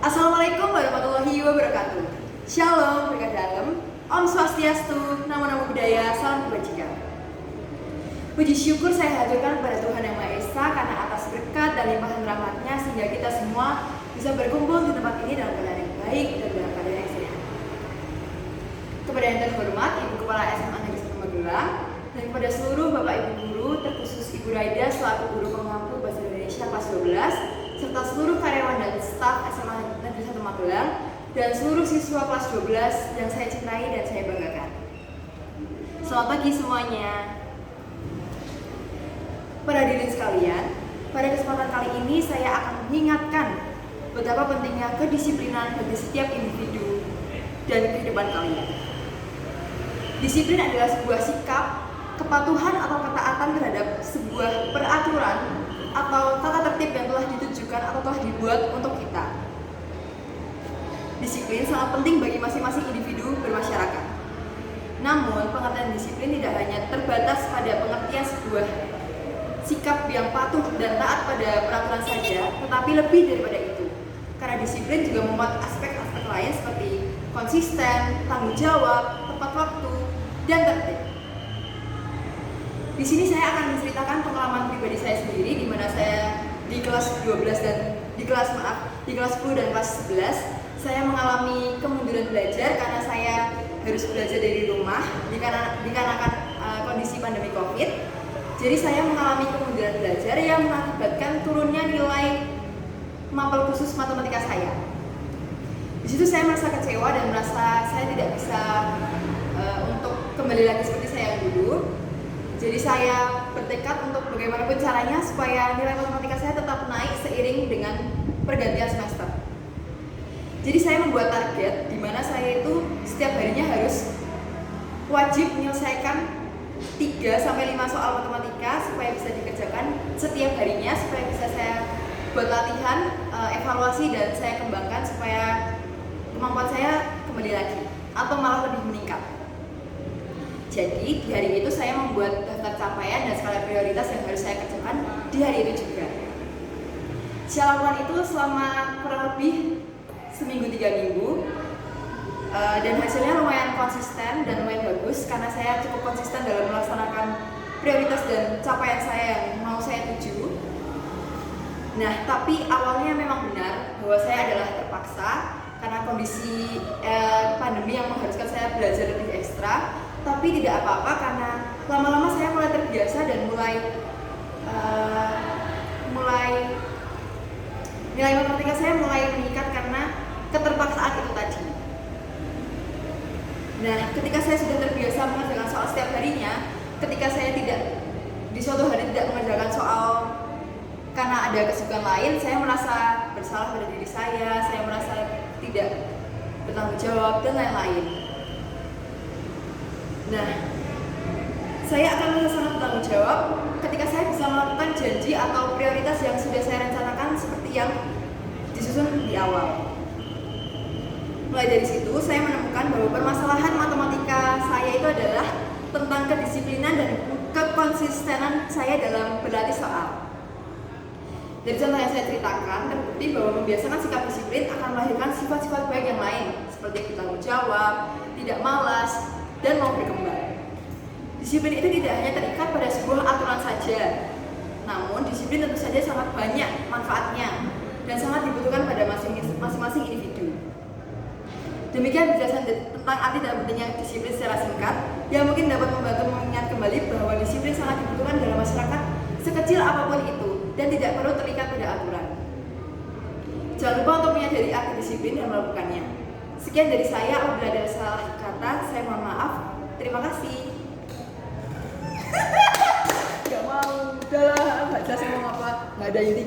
Assalamualaikum warahmatullahi wabarakatuh. Shalom, berkah dalam, Om Swastiastu, Namo Buddhaya, salam kebajikan. Puji syukur saya haturkan kepada Tuhan Yang Maha Esa karena atas berkat dan limpahan rahmat-Nya sehingga kita semua bisa berkumpul di tempat ini dalam keadaan yang baik dan dalam keadaan yang sehat. Kepada yang terhormat Ibu Kepala SMA Negeri 1 Magelang dan kepada seluruh Bapak Ibu guru, terkhusus Ibu Raida selaku guru pengampu Bahasa Indonesia kelas 12, serta seluruh karyawan dan staf SMA Negeri 1 Magelang dan seluruh siswa kelas 12 yang saya cintai dan saya banggakan. Selamat pagi semuanya. Para hadirin sekalian, pada kesempatan kali ini saya akan mengingatkan betapa pentingnya kedisiplinan bagi setiap individu dan kehidupan kalian. Disiplin adalah sebuah sikap, kepatuhan atau ketaatan terhadap sebuah peraturan atau tata tertib yang telah ditujukan atau telah dibuat untuk kita. Disiplin sangat penting bagi masing-masing individu bermasyarakat. Namun, pengertian disiplin tidak hanya terbatas pada pengertian sebuah sikap yang patuh dan taat pada peraturan saja, tetapi lebih daripada itu. Karena disiplin juga memuat aspek-aspek lain seperti konsisten, tanggung jawab, tepat waktu, dan tertib. Di sini saya akan menceritakan pengalaman pribadi saya sendiri, di mana saya di kelas 12 dan di kelas 10 dan kelas 11 saya mengalami kemunduran belajar karena saya harus belajar dari rumah dikarenakan kondisi pandemi Covid. Jadi saya mengalami kemunduran belajar yang mengakibatkan turunnya nilai mapel khusus matematika saya. Di situ saya merasa kecewa dan merasa saya tidak bisa untuk kembali lagi seperti saya yang dulu. Jadi saya bertekad untuk bagaimanapun caranya supaya nilai matematika saya tetap naik seiring dengan pergantian semester. Jadi saya membuat target di mana saya itu setiap harinya harus wajib menyelesaikan 3-5 soal matematika supaya bisa dikerjakan setiap harinya, supaya bisa saya buat latihan, evaluasi dan saya kembangkan supaya kemampuan saya kembali lagi atau malah lebih meningkat. Jadi di hari itu saya membuat daftar capaian dan skala prioritas yang harus saya kerjakan di hari itu juga. Saya lakukan itu selama kurang lebih seminggu 3 minggu. Dan hasilnya lumayan konsisten dan lumayan bagus karena saya cukup konsisten dalam melaksanakan prioritas dan capaian saya yang mau saya tuju. Nah, tapi awalnya memang benar bahwa saya adalah terpaksa karena kondisi pandemi yang mengharuskan saya belajar lebih ekstra. Tapi tidak apa-apa karena lama-lama saya mulai terbiasa dan mulai nilai matematika saya mulai meningkat karena keterpaksaan itu tadi. Nah, ketika saya sudah terbiasa mengerjakan soal setiap harinya, ketika saya di suatu hari tidak mengerjakan soal karena ada kesibukan lain, saya merasa bersalah pada diri saya merasa tidak bertanggung jawab dan lain-lain. Nah, saya akan merasa sangat bertanggung jawab ketika saya bisa melakukan janji atau prioritas yang sudah saya rencanakan seperti yang disusun di awal. Mulai dari situ, saya menemukan bahwa permasalahan matematika saya itu adalah tentang kedisiplinan dan kekonsistenan saya dalam berlatih soal. Dari contoh yang saya ceritakan, terbukti bahwa membiasakan sikap disiplin akan melahirkan sifat-sifat baik yang lain, seperti bertanggung jawab, tidak malas, dan mau berkembang. Disiplin itu tidak hanya terikat pada sebuah aturan saja, namun disiplin tentu saja sangat banyak manfaatnya dan sangat dibutuhkan pada masing-masing individu. Demikian penjelasan tentang arti dan pentingnya disiplin secara singkat yang mungkin dapat membantu mengingat kembali bahwa disiplin sangat dibutuhkan dalam masyarakat sekecil apapun itu dan tidak perlu terikat pada aturan. Jangan lupa untuk menyadari arti disiplin dan melakukannya. Sekian dari saya, apabila ada salah kata, saya mohon maaf. Terima kasih. Gak mau, udahlah, gak jelas ngomong apa, gak ada intinya.